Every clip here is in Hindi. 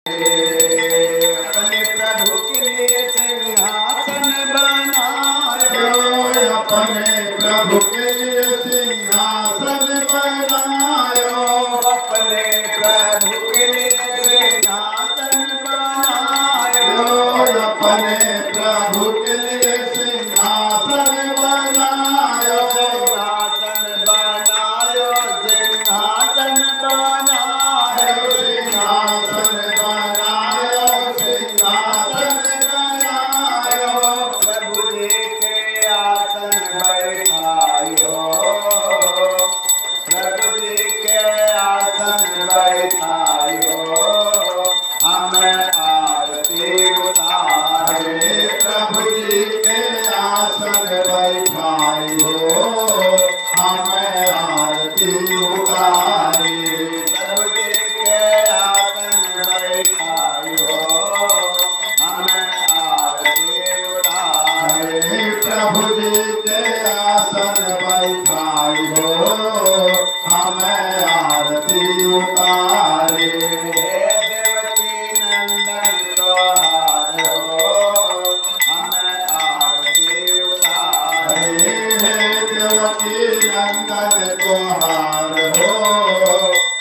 अपने प्रभु के लिए सिंहासन बनायो, अपने प्रभु के लिए सिंहासन बनायो, अपने प्रभु के लिए सिंहासन बनायो, अपने प्रभु के लिए सिंहासन बनायो, सिंहासन बनायो, सिंहासन बनायो, सिंहासन बनायो, सिंहासन बनायो, प्रभु जी के आसन बैठायो, प्रभु जी के आसन बैठायो, हमें आरती उतारे, प्रभु जी के आसन बैठायो, हमें आरती उतारे, प्रभु जी के आसन बैठायो, हमें आरती उतारे, प्रभु जी के आसन बैठायो, हमें आरती उतारे, देवकी नंदन तोहार हो, हमें आरती उतारे, देवकी नंदन तोहार हो,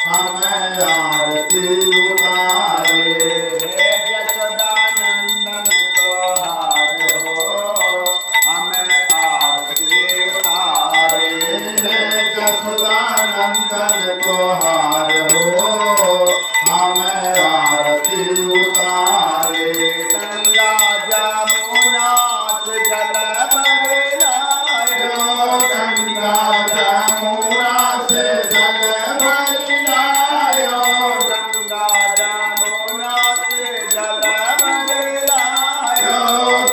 हमें आरती उतारे, यशोदा नंदन तोहार हो, हमें आरती उतारे, यशोदा नंदन तोहार हो, हमें आरती उतारे, गंगा जमुना से जल भर लायो, गंगा जमुना से जल भर लायो, गंगा जमुना से जल भर लायो,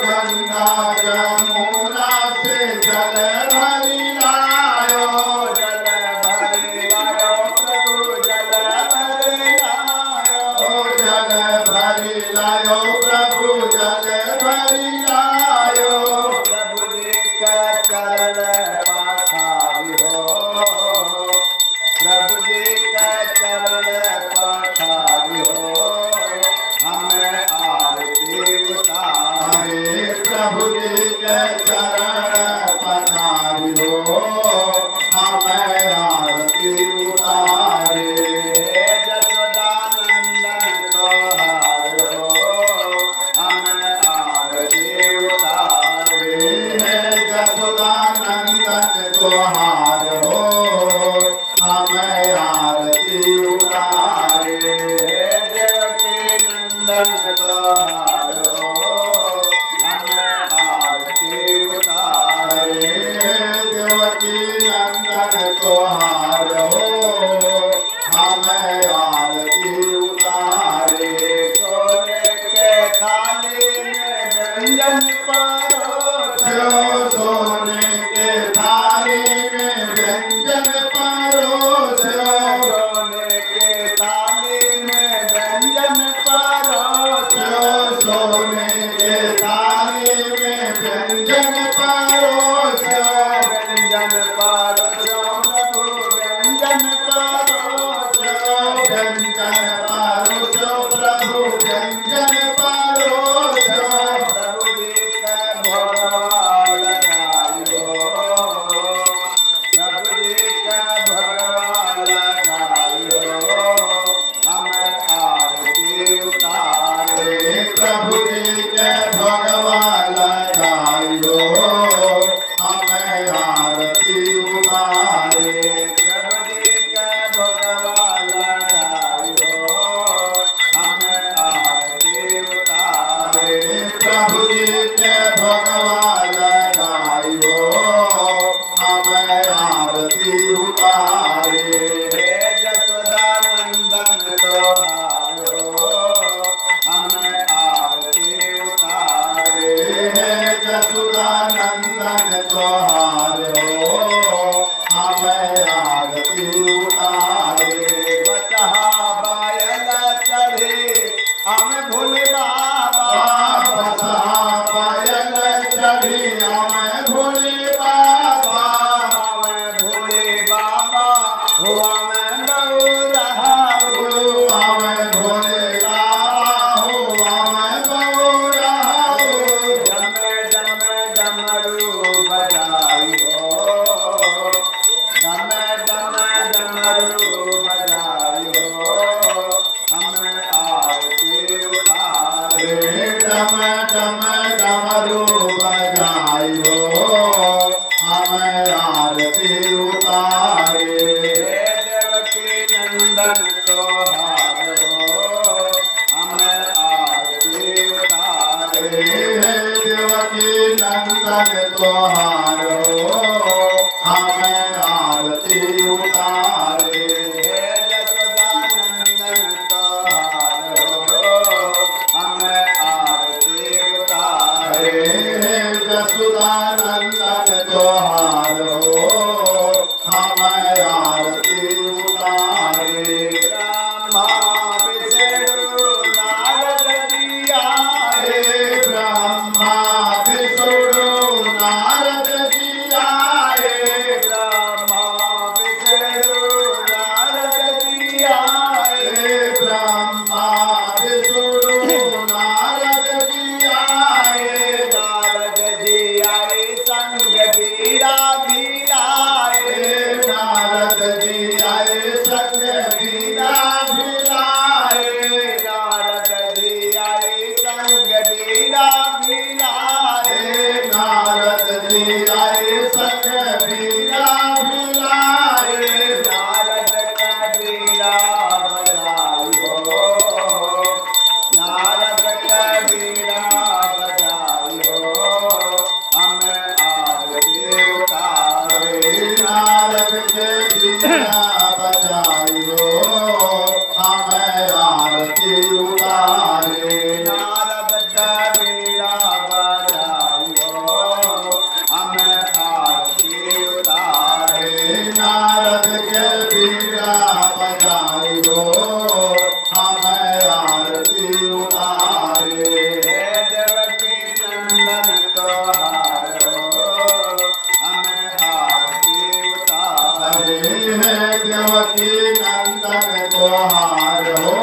गंगा जमुना से जल भर लायो, जल भर लायो, प्रभु जल भर लायो, जल भर लायो, प्रभु जल भर लायो, प्रभु जी का चरण पखारियो, प्रभु जी का चरण पखारियो, हमें आरती उतारे, प्रभु जी के चरण पधारियो, हमें आरती उतारे, जसोदानंदन तोहार हो, हमें आरती उतारे, यशोदानंदन तोहार हो, हमें आरती उतारे, देवकी नंदन तोहार हो, हमें आरती उतारे, देवकी नंदन तोहार हो, हमें आरती उतारे, सोने के थाली में व्यंजन परोसो, सोने के थाली में व्यंजन परोसो, सोने के थाली में व्यंजन परोसो, सोने के थाली में व्यंजन परोसो, व्यंजन परोसो, प्रभु व्यंजन परोसो, व्यंजन परोसो, प्रभु व्यंजन परोसो, प्रभु जी का भगवा लगायो, प्रभु जी का भगवा लगायो, हमें आरती उतारे, प्रभु जी के भगवान लगायो, हमें आरती उतारे, प्रभु जी का भगवा लगायो, हमें आरती उतारे, प्रभु जी के भगवान लगायो, हमें आरती उतारे, जसोदानंदन तोहार हो, हमें आरती उतारे, यशोदानंदन तोहार हो, हमें आरती उतारे, बसहा बायल चढ़े हम भोले बाबा, बसा पायल चढ़ी हमें भोले बाबा, हमें भोले बाबा हुआ मैं बहु रहा, हमें भोले बाबा तुम्हारो हमें आरती उतारे हे जसोदानंदन तुम्हारो हमें आरती उतारे हे जसुदानंदन तुम्हारो हमें आरती उतारे ब्रह्मा विष्णु नारद जी आए हे ब्रह्मा विष्णु नारद जी आए ब्रह्मा विष्णु नारद जी आए हे ब्रह्मा विष्णु नारद जी आए नारद जी आए संग बीरा भी लाए हे नारद जी आए संग बीरा भिलाए नारद जी आए संग बीरा भी लाए हे नारद जी आए संग बीरा भिलाए नारद कबीरा बजाई हो नारद कबीरा बजाई हो हमें आरती उतारे नारद के बीरा बजाइयो हमें आरती उतारे नारद कबीरा बजाई हो हमें आरती उतारे नारद के बीरा बजाइयो हमें आरती उतारे हे देवकी नंदन तुम्हारो हमें आरती उतारे हे देवकी नंदन तुम्हारो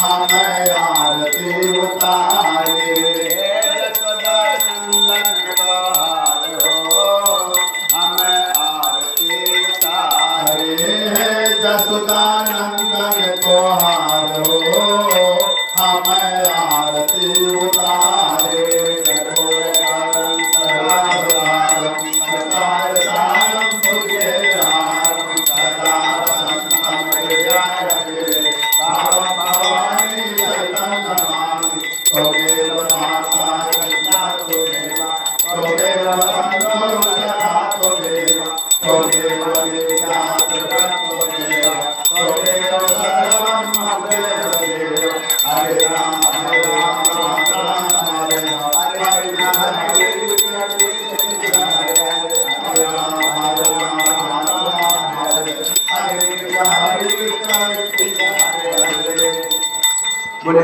हमें आरती उतारे हे जसोदा नंदन तुम्हारो हमें आरती उतारे हे जसुदानंदन तुम्हारो हमें आरती उतारे कठोरकारं सदारं मुझे राम सदा संतम हृदय भावं भवानी चैतन्य नमामि तोमेव माता पिता तोमेव तोमेव बन्धो सखा तोमेव तोमेव विद्या तोमेव तोमेव सर्वं ममेव देव हरे राम राम राम हरे राम हरे राम हरे बोले